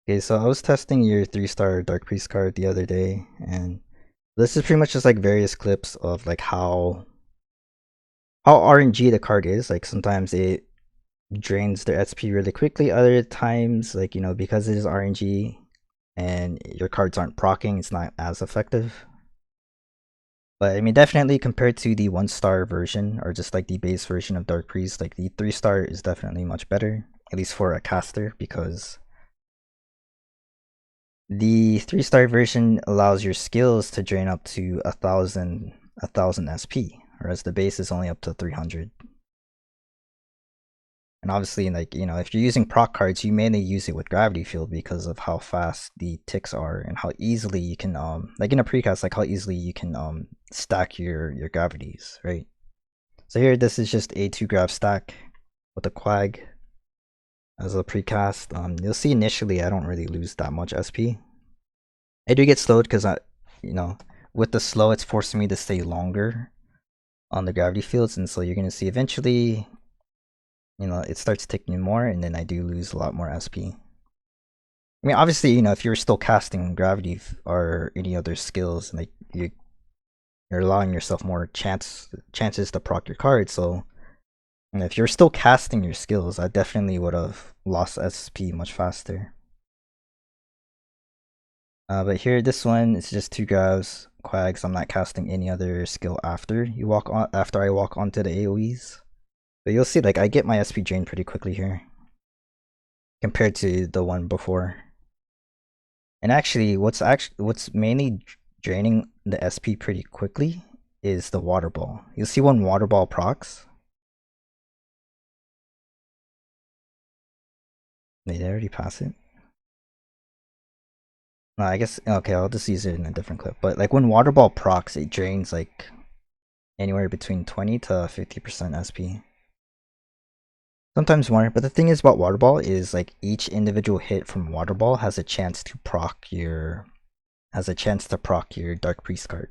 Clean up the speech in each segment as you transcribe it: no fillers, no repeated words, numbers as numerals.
Okay, so I was testing your 3-star Dark Priest card the other day, and this is pretty much just like various clips of like how RNG the card is. Like sometimes it drains their SP really quickly, other times because it is RNG and your cards aren't proccing, it's not as effective. But I mean, definitely compared to the 1-star version or just like the base version of Dark Priest, like the 3-star is definitely much better, at least for a caster, because the 3-star version allows your skills to drain up to a thousand SP, whereas the base is only up to 300. And obviously, if you're using proc cards, you mainly use it with Gravity Field because of how fast the ticks are and how easily you can like in a precast, like how easily you can stack your gravities, right? So here, this is just a 2-grav stack with a quag as a precast. You'll see initially I don't really lose that much SP. I do get slowed because you know, with the slow, it's forcing me to stay longer on the gravity fields, and so you're gonna see eventually, it starts ticking more, and then I do lose a lot more SP. I mean, obviously, if you're still casting gravity or any other skills, like you're allowing yourself more chances to proc your card. So, if you're still casting your skills, I definitely would have lost SP much faster. But here, this one, it's just 2 gravs, quags. I'm not casting any other skill after I walk onto the AoEs. But you'll see, like, I get my SP drained pretty quickly here compared to the one before. And actually, what's mainly draining the SP pretty quickly is the water ball. You'll see when water ball procs. Did they already pass it? No, I guess okay. I'll just use it in a different clip. But like when water ball procs, it drains like anywhere between 20 to 50% SP. Sometimes more, but the thing is about water ball is like each individual hit from water ball has a chance to proc your Dark Priest card.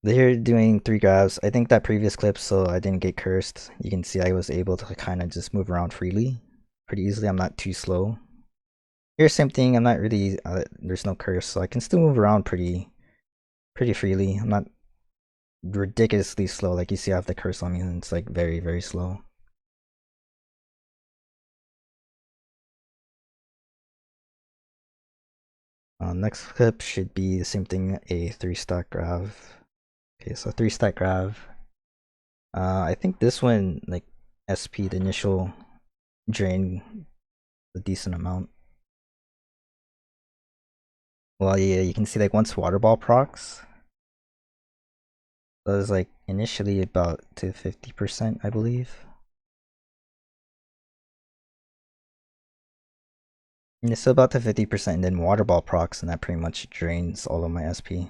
They're doing 3 grabs. I think that previous clip, so I didn't get cursed. You can see I was able to kind of just move around freely, pretty easily. I'm not too slow. Here, same thing. I'm not really. There's no curse, so I can still move around pretty freely. I'm not ridiculously slow. Like you see, I have the curse on me, and it's like very, very slow. Next clip should be the same thing, a 3-stack grav. Okay, so 3-stack grav. I think this one, like, SP, the initial drain a decent amount. Well, yeah, you can see, like, once water ball procs, it was, like, initially about to 50%, I believe. And it's still about to 50%, and then water ball procs, and that pretty much drains all of my SP.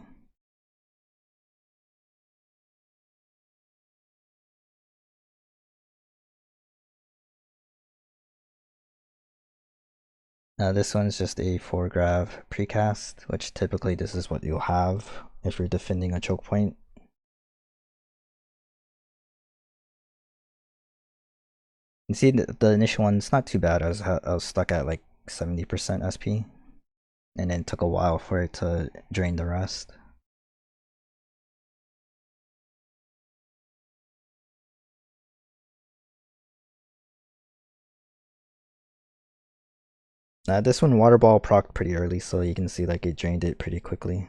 This one's just a 4-grav precast, which typically this is what you'll have if you're defending a choke point. You see the initial one, it's not too bad. I was stuck at like 70% SP, and then it took a while for it to drain the rest. This one water ball procced pretty early, so you can see like it drained it pretty quickly.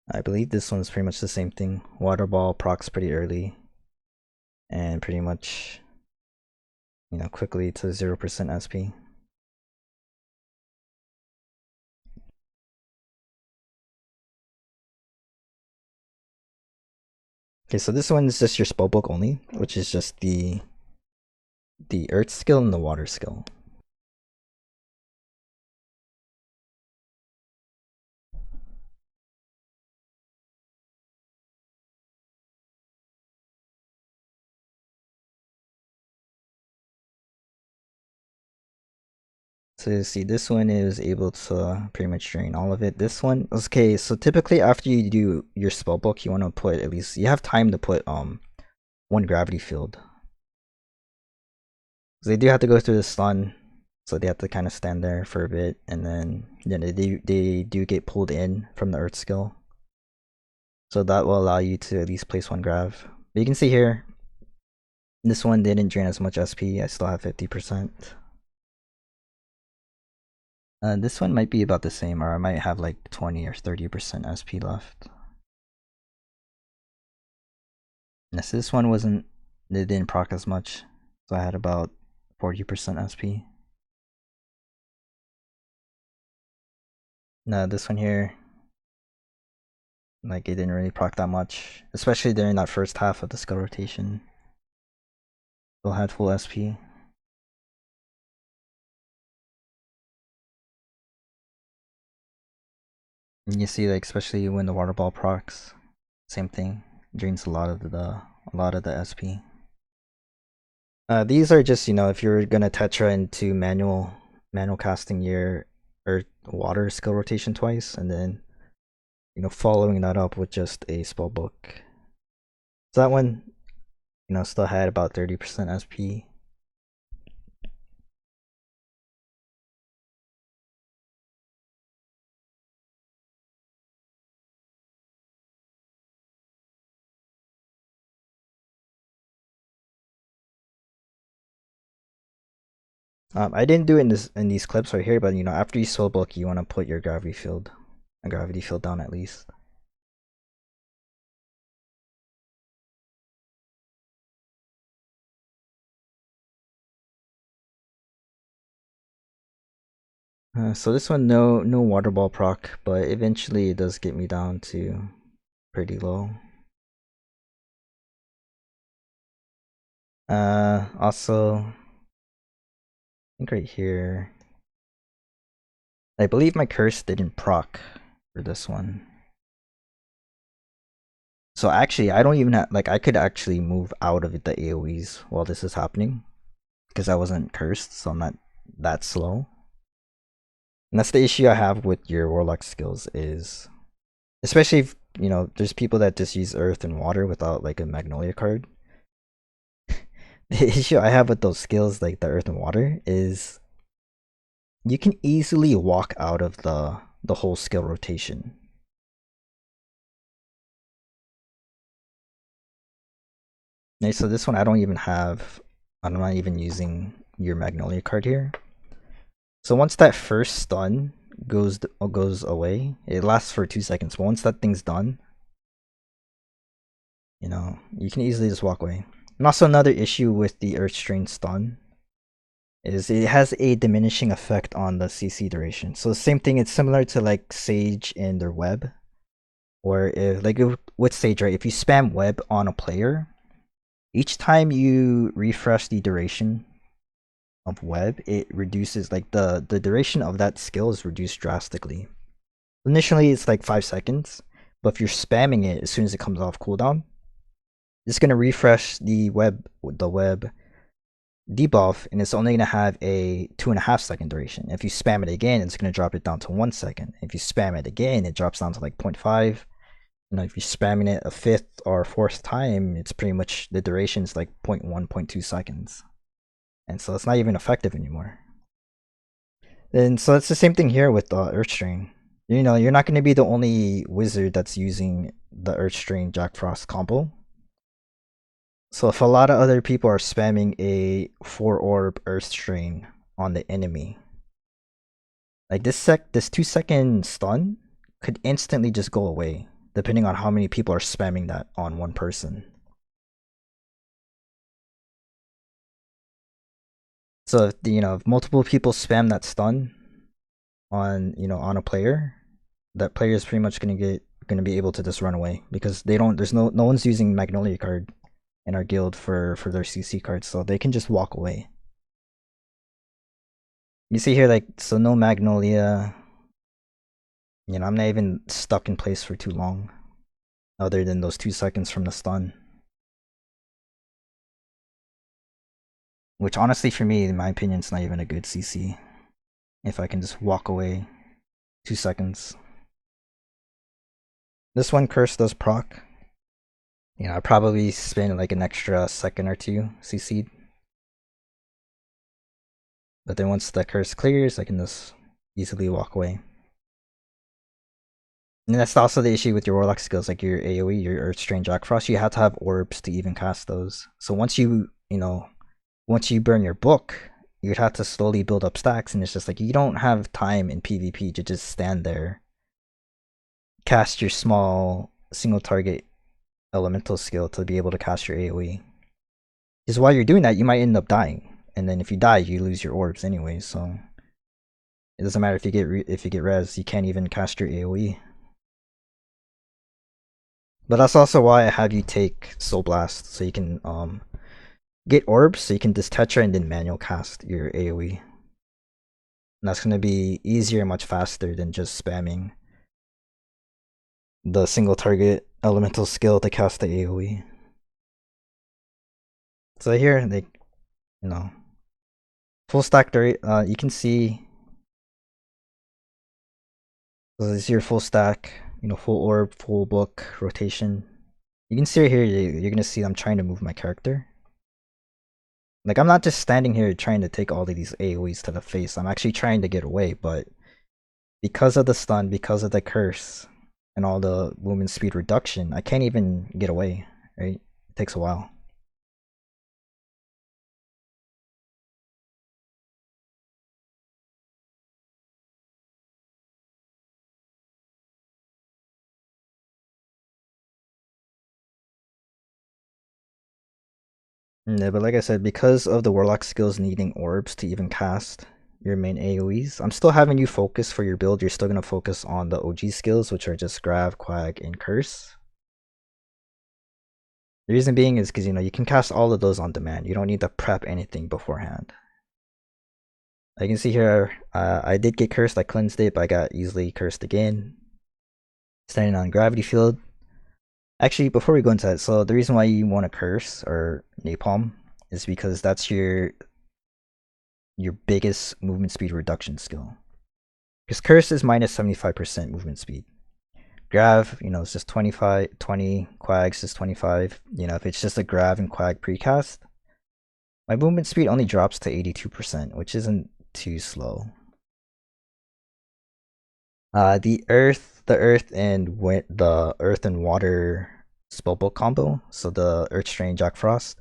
I believe this one's pretty much the same thing. Water ball procs pretty early, and pretty much, quickly to 0% SP. Okay, so this one is just your spellbook only, which is just the earth skill and the water skill. So you see, this one is able to pretty much drain all of it. This one, okay, so typically after you do your spellbook, you want to put at least, you have time to put one gravity field. So they do have to go through the stun, so they have to kind of stand there for a bit, and then they do get pulled in from the earth skill. So that will allow you to at least place one grav. But you can see here, this one didn't drain as much SP. I still have 50%. This one might be about the same, or I might have like 20 or 30% SP left. Yes, this one wasn't, it didn't proc as much, so I had about 40% SP. No, this one here, like it didn't really proc that much, especially during that first half of the skill rotation. Still had full SP. And you see, like especially when the water ball procs, same thing, drains a lot of the SP. These are just, you know, if you're gonna tetra into manual casting your earth water skill rotation twice, and then, you know, following that up with just a spell book. So that one, you know, still had about 30% SP. I didn't do it in these clips right here, but you know, after you spell book, you want to put your gravity field down at least. So this one, no water ball proc, but eventually it does get me down to pretty low. Also, I think right here, I believe my curse didn't proc for this one. So actually, I don't even have, like, I could actually move out of the AoEs while this is happening, because I wasn't cursed, so I'm not that slow. And that's the issue I have with your Warlock skills is, especially if, you know, there's people that just use earth and water without like a Magnolia card. The issue I have with those skills, like the earth and water, is you can easily walk out of the whole skill rotation. Okay, so this one I don't even have, I'm not even using your Magnolia card here. So once that first stun goes away, it lasts for 2 seconds. But once that thing's done, you know, you can easily just walk away. And also another issue with the Earth Strain stun is it has a diminishing effect on the CC duration. So the same thing, it's similar to like Sage and their web, or if like with Sage, right? If you spam web on a player, each time you refresh the duration of web, it reduces, like the duration of that skill is reduced drastically. Initially it's like 5 seconds, but if you're spamming it as soon as it comes off cooldown, it's gonna refresh the web debuff, and it's only gonna have a 2.5 second duration. If you spam it again, it's gonna drop it down to 1 second. If you spam it again, it drops down to like 0.5. You know, if you're spamming it a 5th or 4th time, it's pretty much the duration is like 0.1, 0.2 seconds. And so it's not even effective anymore. And so it's the same thing here with Earthstrain. You know, you're not going to be the only wizard that's using the Earthstrain Jack Frost combo. So if a lot of other people are spamming a 4-orb Earthstrain on the enemy, like this 2-second stun could instantly just go away, depending on how many people are spamming that on one person. So if, you know, if multiple people spam that stun on, you know, on a player, that player is pretty much gonna be able to just run away, because there's no one's using Magnolia card in our guild for their CC cards, so they can just walk away. You see here, like, so no Magnolia. You know, I'm not even stuck in place for too long, other than those 2 seconds from the stun. Which honestly, for me, in my opinion, it's not even a good CC. If I can just walk away 2 seconds. This one curse does proc. I probably spend like an extra second or two CC'd. But then once the curse clears, I can just easily walk away. And that's also the issue with your Warlock skills, like your AoE, your Earth Strain Jack Frost. You have to have orbs to even cast those. So once you burn your book, you'd have to slowly build up stacks, and it's just like you don't have time in PvP to just stand there, cast your small single target elemental skill to be able to cast your AoE. Because while you're doing that, you might end up dying, and then if you die, you lose your orbs anyway. So it doesn't matter if you get res, you can't even cast your AoE. But that's also why I have you take Soul Blast, so you can get orbs, so you can just Tetra and then manual cast your AoE. And that's gonna be easier and much faster than just spamming the single target elemental skill to cast the AoE. So here, you know, full stack rate. You can see this is your full stack. Full orb, full book, rotation. You can see right here. You're gonna see I'm trying to move my character. Like I'm not just standing here trying to take all of these AoEs to the face. I'm actually trying to get away, but because of the stun, because of the curse, and all the movement speed reduction, I can't even get away. Right? It takes a while. Yeah, but like I said, because of the Warlock skills needing orbs to even cast your main AoEs, I'm still having you focus for your build. You're still going to focus on the OG skills, which are just Grav, Quag, and Curse. The reason being is because, you can cast all of those on demand. You don't need to prep anything beforehand. I can see here, I did get cursed. I cleansed it, but I got easily cursed again. Standing on Gravity Field. Actually, before we go into that, so the reason why you want to curse or napalm is because that's your biggest movement speed reduction skill. Because curse is minus 75% movement speed. Grav, it's just 25, 20. Quag's just 25. If it's just a Grav and Quag precast, my movement speed only drops to 82%, which isn't too slow. The earth and water spellbook combo. So the Earth Strain Jack Frost.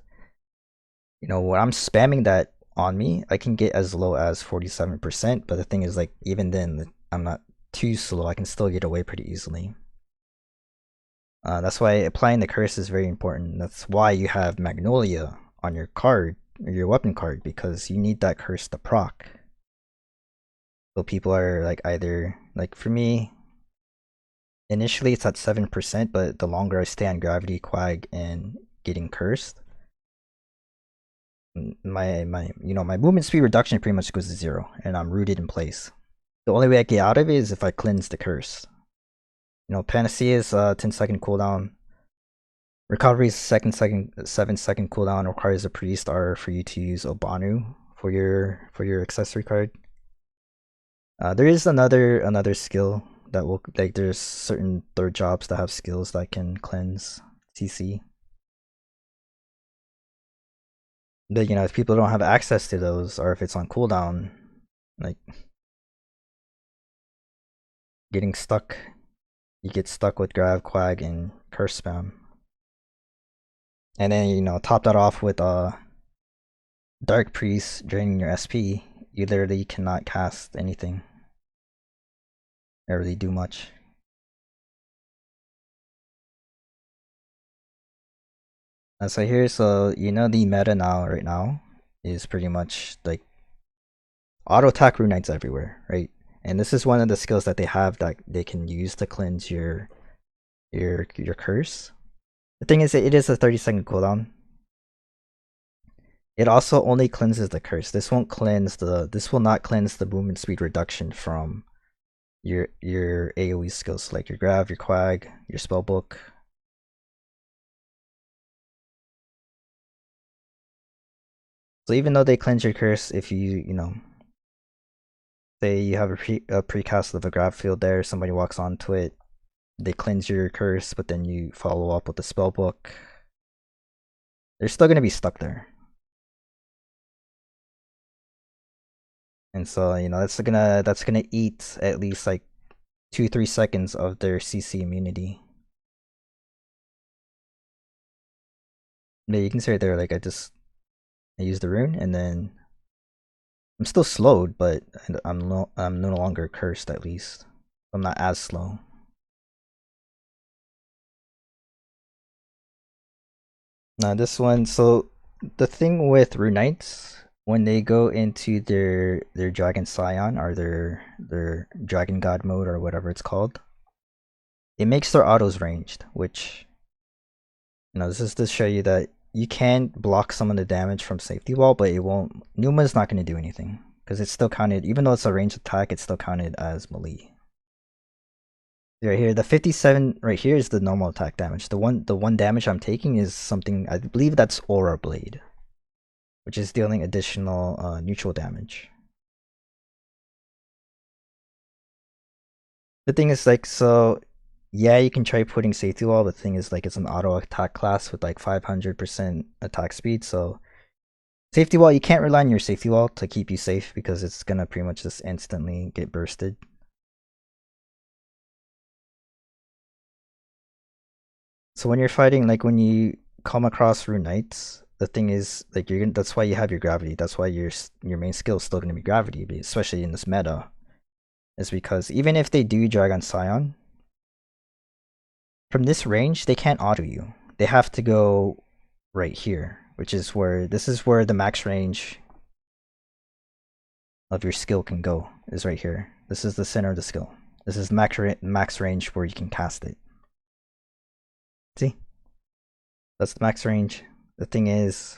When I'm spamming that on me, I can get as low as 47%. But the thing is, like, even then, I'm not too slow. I can still get away pretty easily. That's why applying the curse is very important. That's why you have Magnolia on your card, or your weapon card, because you need that curse to proc. So people are like either, like for me, initially it's at 7%, but the longer I stay on Gravity, Quag, and getting cursed, my movement speed reduction pretty much goes to 0, and I'm rooted in place. The only way I get out of it is if I cleanse the curse. Panacea is 10-second cooldown. Recovery is 7-second cooldown. Requires a priest or for you to use Obanu for your accessory card. There is another skill that will, like, there's certain third jobs that have skills that can cleanse CC. But if people don't have access to those, or if it's on cooldown, like getting stuck, you get stuck with Grav, Quag, and Curse spam. And then top that off with Dark Priest draining your SP. You literally cannot cast anything or really do much. So here, the meta right now is pretty much like auto attack rune knights everywhere, right? And this is one of the skills that they have that they can use to cleanse your curse. The thing is that it is a 30-second cooldown. It also only cleanses the curse. This will not cleanse the movement speed reduction from your AoE skills, like your Grav, your Quag, your spellbook. So even though they cleanse your curse, if you say you have a precast of a Grav field there, somebody walks onto it, they cleanse your curse, but then you follow up with the spell book, they're still gonna be stuck there. And so, you know, that's gonna eat at least like 2-3 seconds of their CC immunity. Yeah, you can see right there, like I use the rune and then I'm still slowed, but I'm no longer cursed at least. I'm not as slow. Now this one, so the thing with rune knights, when they go into their dragon scion or their dragon god mode or whatever it's called, it makes their autos ranged, which, you know, this is to show you that you can block some of the damage from safety wall, but it won't. Numa's not going to do anything because it's still counted, even though it's a ranged attack, it's still counted as melee. Right here, the 57 right here is the normal attack damage. The one damage I'm taking is something, I believe that's Aura Blade, which is dealing additional neutral damage. The thing is, like, so yeah, you can try putting safety wall. The thing is, like, it's an auto attack class with like 500% attack speed, so safety wall, you can't rely on your safety wall to keep you safe because it's gonna pretty much just instantly get bursted. So when you're fighting, like when you come across rune knights, the thing is, like, that's why you have your gravity. That's why your main skill is still gonna be gravity, especially in this meta. Is because even if they do Dragon Scion, from this range they can't auto you. They have to go right here, which is where the max range of your skill can go, is right here. This is the center of the skill. This is max range where you can cast it. See? That's the max range. The thing is,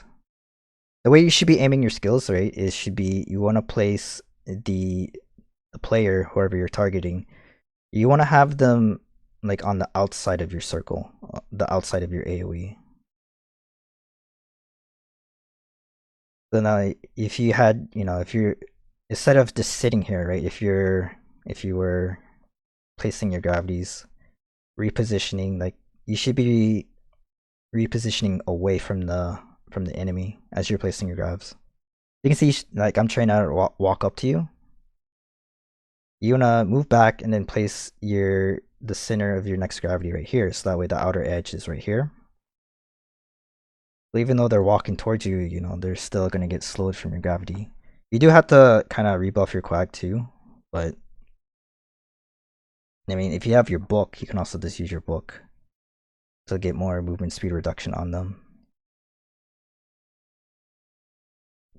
the way you should be aiming your skills, right, is should be you want to place the player, whoever you're targeting, you want to have them like on the outside of your circle, the outside of your AoE. So now, if you had, you know, if you're, instead of just sitting here, right, if you were placing your gravities, repositioning, like, you should be repositioning away from the enemy as you're placing your gravs. You can see, like, I'm trying to walk up to you. You wanna move back and then place the center of your next gravity right here, so that way the outer edge is right here. But even though they're walking towards you, you know, they're still gonna get slowed from your gravity. You do have to kind of rebuff your quag too, but I mean, if you have your book, you can also just use your book to get more movement speed reduction on them.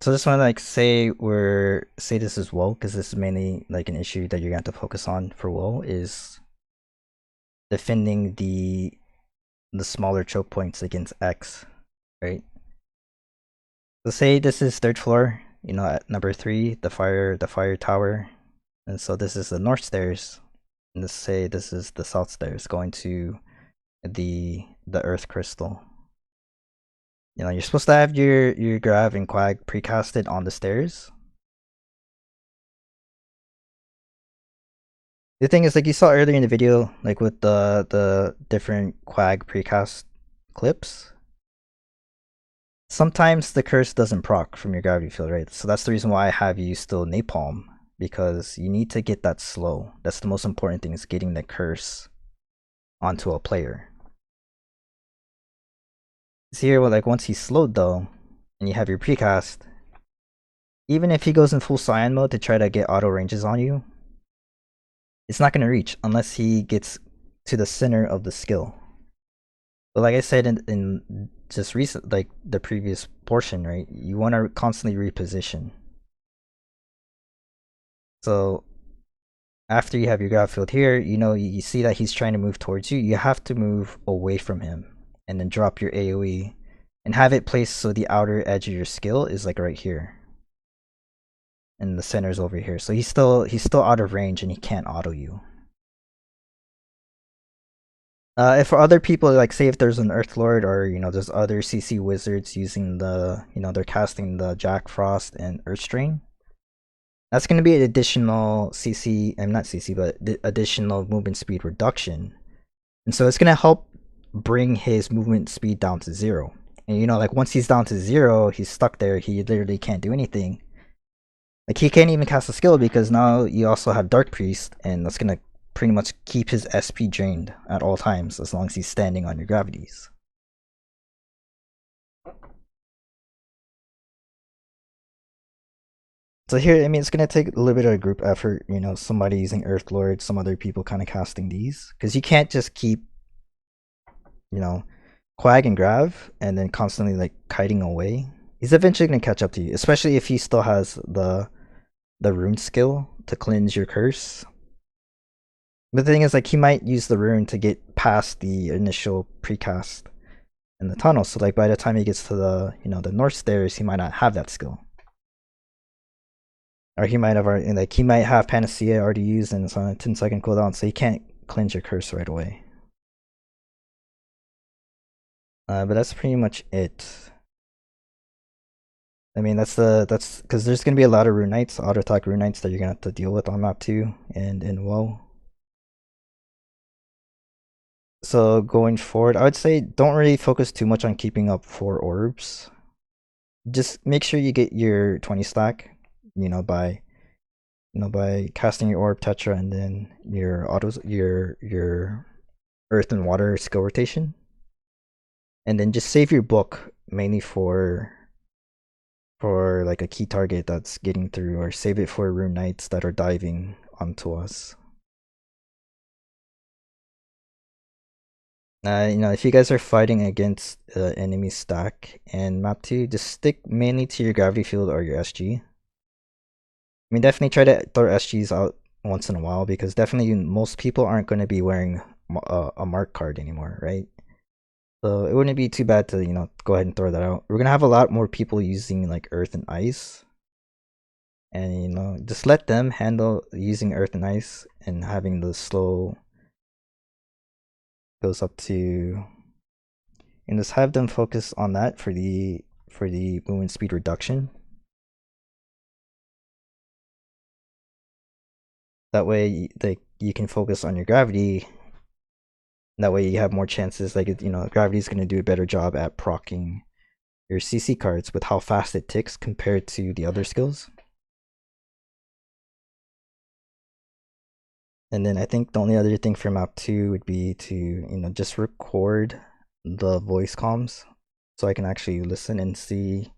So this one, like, say this is woe, because this is mainly like an issue that you're going to have to focus on for woe, is defending the smaller choke points against X, right? So say this is third floor, you know, at number 3, the fire tower, and so this is the north stairs, and let's say this is the south stairs going to the earth crystal. You know, you're supposed to have your grav and quag precasted on the stairs. The thing is, like you saw earlier in the video, like with the different quag precast clips, sometimes the curse doesn't proc from your gravity field, right? So that's the reason why I have you still napalm, because you need to get that slow. That's the most important thing, is getting the curse onto a player. See here, well, like, once he's slowed though, and you have your precast, even if he goes in full cyan mode to try to get auto ranges on you, it's not going to reach unless he gets to the center of the skill. But like I said in just recent, like the previous portion, right, you want to constantly reposition. So after you have your grav field here, you know, you see that he's trying to move towards you, you have to move away from him and then drop your AoE and have it placed so the outer edge of your skill is like right here. And the center's over here. So he's still out of range and he can't auto you. If for other people, like, say if there's an Earth Lord, or, you know, there's other CC wizards using the, you know, they're casting the Jack Frost and Earth Strain, that's going to be an additional CC, not CC, but additional movement speed reduction. And so it's gonna help bring his movement speed down to 0. And like once he's down to 0, he's stuck there. He literally can't do anything. Like he can't even cast a skill because now you also have Dark Priest, and that's gonna pretty much keep his SP drained at all times as long as he's standing on your gravities. So here, I mean, it's gonna take a little bit of group effort. Somebody using Earth Lord, some other people kind of casting these, because you can't just keep, Quag and Grav and then constantly like kiting away. He's eventually gonna catch up to you, especially if he still has the rune skill to cleanse your curse. But the thing is, like, he might use the rune to get past the initial precast in the tunnel. So like by the time he gets to the north stairs, he might not have that skill. Or he might have already, like, he might have Panacea already used and it's on a 10-second cooldown, so he can't cleanse your curse right away. But that's pretty much it. I mean, that's because there's gonna be a lot of rune knights, auto attack rune knights that you're gonna have to deal with on map 2 and in WoW. So going forward, I would say don't really focus too much on keeping up 4 orbs. Just make sure you get your 20 stack, by casting your orb tetra and then your autos, your earth and water skill rotation, and then just save your book mainly for like a key target that's getting through, or save it for rune knights that are diving onto us. If you guys are fighting against enemy stack and map 2, just stick mainly to your gravity field or your SG. I mean, definitely try to throw SGs out once in a while, because definitely most people aren't going to be wearing a mark card anymore, right? So it wouldn't be too bad to, go ahead and throw that out. We're going to have a lot more people using like earth and ice. And, just let them handle using earth and ice and having the slow goes up to, and just have them focus on that for the movement speed reduction. That way, you can focus on your gravity. That way, you have more chances. Like, gravity is going to do a better job at proccing your CC cards with how fast it ticks compared to the other skills. And then I think the only other thing for map 2 would be to, just record the voice comms so I can actually listen and see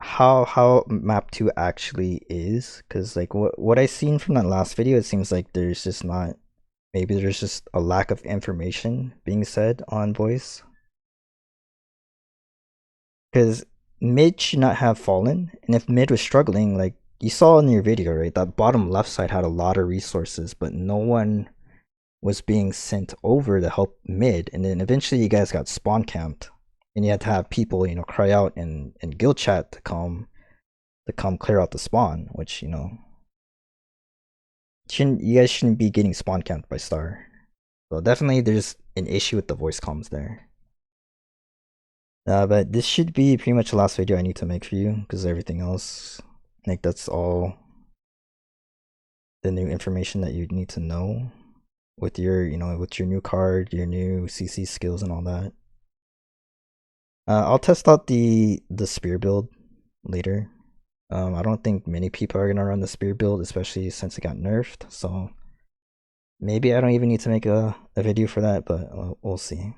how map 2 actually is. Because like what I seen from that last video, it seems like there's just not, maybe there's just a lack of information being said on voice. Because mid should not have fallen, and if mid was struggling, like you saw in your video, right, that bottom left side had a lot of resources, but no one was being sent over to help mid. And then eventually you guys got spawn camped, and you had to have people, cry out in guild chat to come clear out the spawn, which, you guys shouldn't be getting spawn camped by Star. So definitely there's an issue with the voice comms there. But this should be pretty much the last video I need to make for you, because everything else, like, that's all the new information that you need to know with your, with your new card, your new CC skills and all that. I'll test out the spear build later. I don't think many people are gonna run the spear build, especially since it got nerfed. So maybe I don't even need to make a video for that, but we'll see.